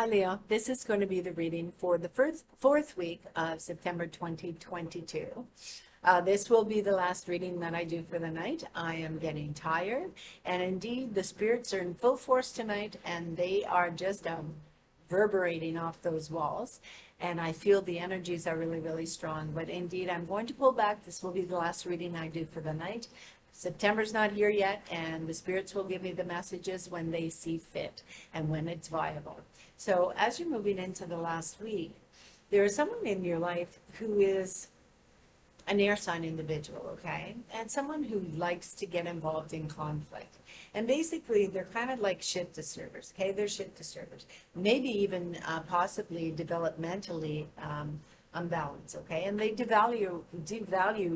Hi, Leo. This is going to be the reading for the fourth week of September 2022. This will be the last reading that I do for the night. I am getting tired, and indeed, the spirits are in full force tonight, and they are just reverberating off those walls. And I feel the energies are really, really strong. But indeed, I'm going to pull back. This will be the last reading I do for the night. September's not here yet, and the spirits will give me the messages when they see fit and when it's viable. So as you're moving into the last week, there is someone in your life who is an air sign individual, okay? And someone who likes to get involved in conflict. And basically, they're kind of like shit disturbers, okay? They're shit disturbers. Maybe even possibly developmentally unbalance, okay? And they devalue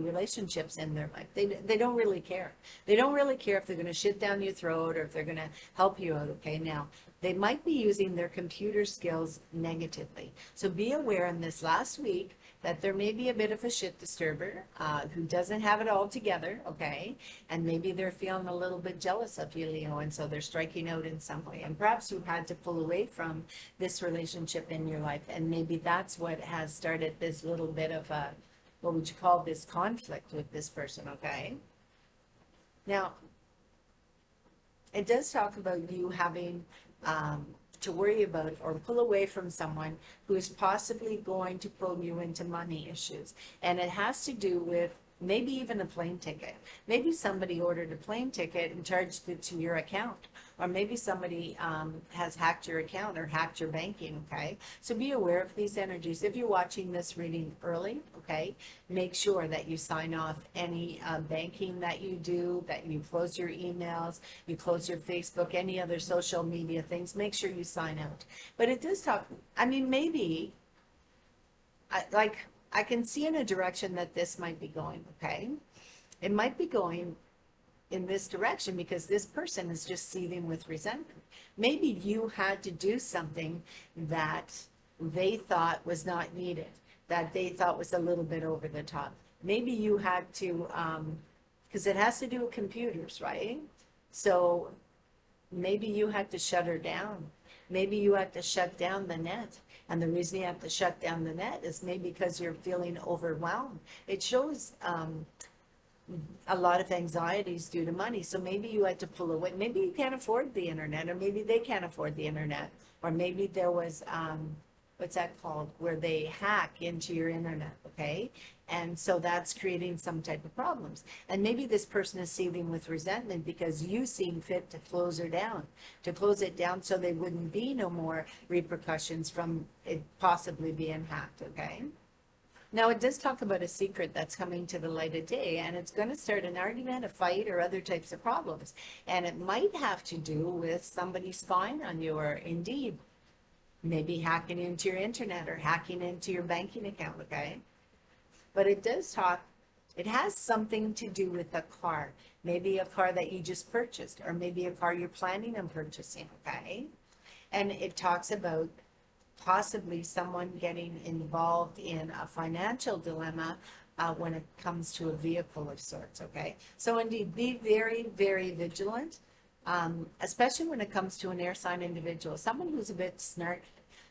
relationships in their life. They don't really care. They don't really care if they're going to shit down your throat or if they're going to help you out, okay? Now, they might be using their computer skills negatively. So be aware in this last week that there may be a bit of a shit disturber who doesn't have it all together, okay? And maybe they're feeling a little bit jealous of you, Leo, and so they're striking out in some way. And perhaps you've had to pull away from this relationship in your life, and maybe that's what has started this little bit of a, what would you call this, conflict with this person, okay? Now, it does talk about you having to worry about or pull away from someone who is possibly going to pull you into money issues. And it has to do with maybe even a plane ticket. Maybe somebody ordered a plane ticket and charged it to your account. Or maybe somebody has hacked your account or hacked your banking, okay? So be aware of these energies. If you're watching this reading early, okay, make sure that you sign off any banking that you do, that you close your emails, you close your Facebook, any other social media things. Make sure you sign out. But it does talk, I mean, maybe, I can see in a direction that this might be going, okay? It might be going in this direction because this person is just seething with resentment. Maybe you had to do something that they thought was not needed, that they thought was a little bit over the top. Maybe you had to, because it has to do with computers, right? So maybe you had to shut her down. Maybe you had to shut down the net. And the reason you have to shut down the net is maybe because you're feeling overwhelmed. It shows a lot of anxieties due to money. So maybe you had to pull away. Maybe you can't afford the internet, or maybe they can't afford the internet. Or maybe there was, what's that called, where they hack into your internet, okay? And so that's creating some type of problems. And maybe this person is seething with resentment because you seem fit to close her down, to close it down so there wouldn't be no more repercussions from it possibly being hacked, okay? Now, it does talk about a secret that's coming to the light of day, and it's going to start an argument, a fight, or other types of problems. And it might have to do with somebody spying on you, or indeed, maybe hacking into your internet or hacking into your banking account, okay? But it does talk, it has something to do with a car. Maybe a car that you just purchased, or maybe a car you're planning on purchasing, okay? And it talks about possibly someone getting involved in a financial dilemma when it comes to a vehicle of sorts, okay? So indeed, be very, very vigilant, especially when it comes to an air sign individual, someone who's a bit snarky,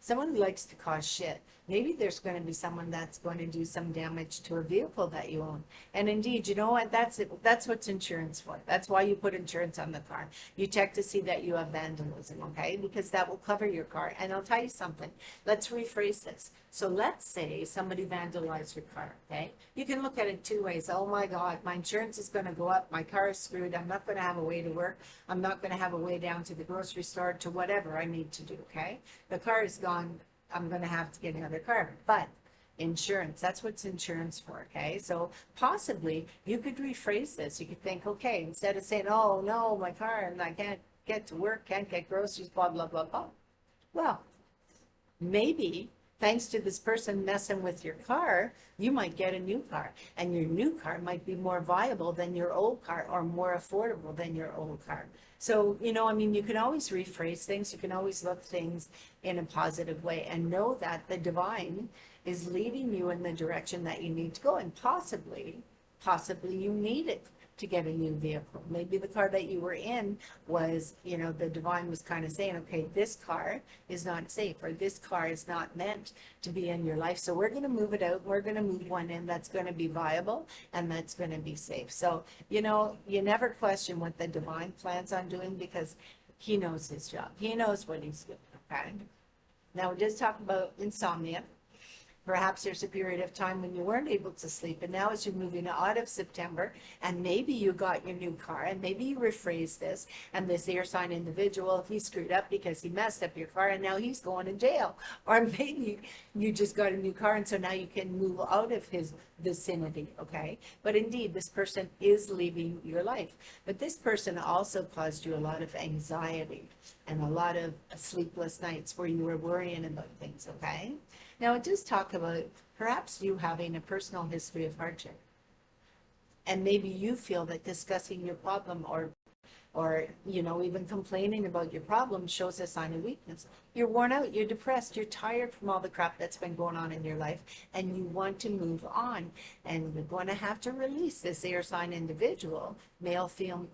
someone who likes to cause shit. Maybe there's going to be someone that's going to do some damage to a vehicle that you own. And indeed, you know what? That's it. That's what's insurance for. That's why you put insurance on the car. You check to see that you have vandalism, okay? Because that will cover your car. And I'll tell you something. Let's rephrase this. So let's say somebody vandalized your car, okay? You can look at it two ways. Oh my God, my insurance is going to go up. My car is screwed. I'm not going to have a way to work. I'm not going to have a way down to the grocery store, to whatever I need to do, okay? The car is gone. I'm going to have to get another car. But insurance, that's what's insurance for, okay? So possibly you could rephrase this. You could think, okay, instead of saying, oh no, my car, and I can't get to work, can't get groceries, blah, blah, blah, blah. Well, maybe thanks to this person messing with your car, you might get a new car, and your new car might be more viable than your old car, or more affordable than your old car. So, you know, I mean, you can always rephrase things. You can always look things in a positive way and know that the divine is leading you in the direction that you need to go. And possibly you need it. to get a new vehicle. Maybe the car that you were in was, the divine was kind of saying, okay, this car is not safe, or this car is not meant to be in your life. So we're going to move it out. We're going to move one in that's going to be viable and that's going to be safe. So, you never question what the divine plans on doing, because he knows his job. He knows what he's doing. Okay. Now, we just talked about insomnia. Perhaps there's a period of time when you weren't able to sleep, and now as you're moving out of September, and maybe you got your new car, and maybe you rephrase this, and this air sign individual, he screwed up because he messed up your car, and now he's going to jail. Or maybe you just got a new car, and so now you can move out of his vicinity, okay? But indeed, this person is leaving your life. But this person also caused you a lot of anxiety and a lot of sleepless nights where you were worrying about things, okay? Now, it does talk about perhaps you having a personal history of hardship. And maybe you feel that discussing your problem or even complaining about your problem shows a sign of weakness. You're worn out, you're depressed, you're tired from all the crap that's been going on in your life, and you want to move on. And you're going to have to release this air sign individual, male,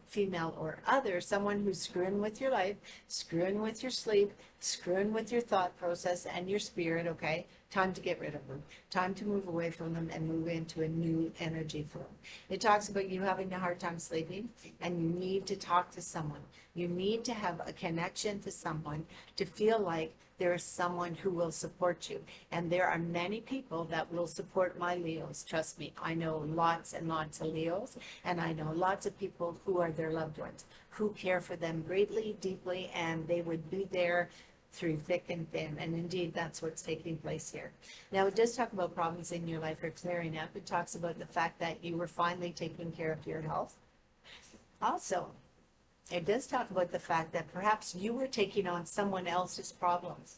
female, or other, someone who's screwing with your life, screwing with your sleep, screwing with your thought process and your spirit, okay? Time to get rid of them. Time to move away from them and move into a new energy flow. It talks about you having a hard time sleeping, and you need to talk to someone. You need to have a connection to someone to feel like there is someone who will support you. And there are many people that will support my Leos. Trust me, I know lots and lots of Leos, and I know lots of people who are their loved ones, who care for them greatly, deeply, and they would be there through thick and thin. And indeed, that's what's taking place here. Now, it does talk about problems in your life are clearing up. It talks about the fact that you were finally taking care of your health. Also, it does talk about the fact that perhaps you were taking on someone else's problems.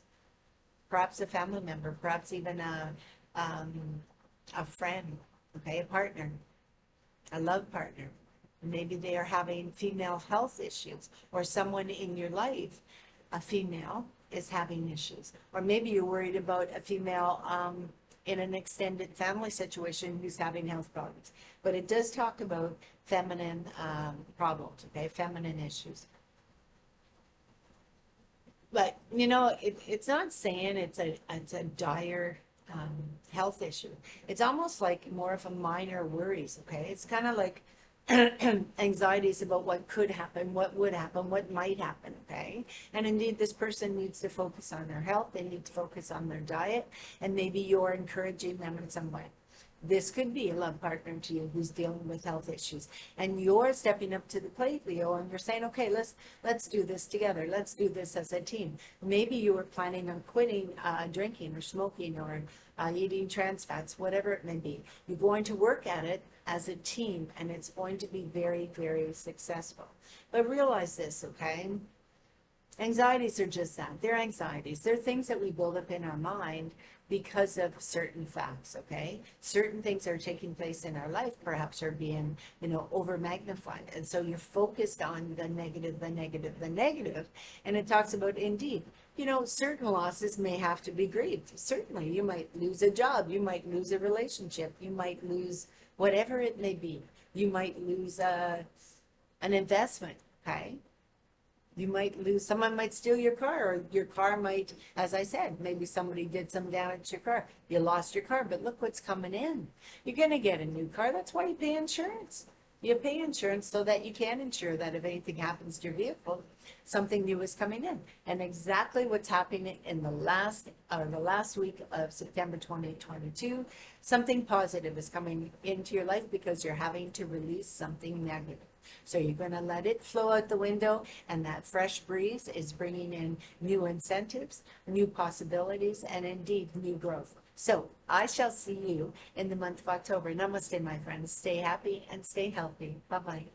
Perhaps a family member, perhaps even a friend, okay, a partner, a love partner. Maybe they are having female health issues, or someone in your life, a female, is having issues. Or maybe you're worried about a female in an extended family situation who's having health problems. But it does talk about feminine problems, okay, feminine issues. But, it's not saying it's a dire health issue. It's almost like more of a minor worries, okay? It's kind of like anxieties about what could happen, what would happen, what might happen, okay? And indeed, this person needs to focus on their health. They need to focus on their diet, and maybe you're encouraging them in some way. This could be a love partner to you who's dealing with health issues, and you're stepping up to the plate, Leo, and you're saying, okay, let's do this together. Let's do this as a team. Maybe you were planning on quitting drinking or smoking or eating trans fats, whatever it may be. You're going to work at it as a team, and it's going to be very, very successful. But realize this, okay? Anxieties are just that. They're anxieties. They're things that we build up in our mind because of certain facts, okay? Certain things that are taking place in our life perhaps are being, over magnified. And so you're focused on the negative, the negative, the negative. And it talks about, indeed, certain losses may have to be grieved. Certainly, you might lose a job. You might lose a relationship. You might lose whatever it may be. You might lose an investment, okay? You might lose, someone might steal your car, or your car might, as I said, maybe somebody did some damage to your car. You lost your car, but look what's coming in. You're going to get a new car. That's why you pay insurance. You pay insurance so that you can ensure that if anything happens to your vehicle, something new is coming in. And exactly what's happening in the last week of September 2022, something positive is coming into your life because you're having to release something negative. So you're going to let it flow out the window, and that fresh breeze is bringing in new incentives, new possibilities, and indeed new growth. So I shall see you in the month of October. Namaste, my friends. Stay happy and stay healthy. Bye-bye.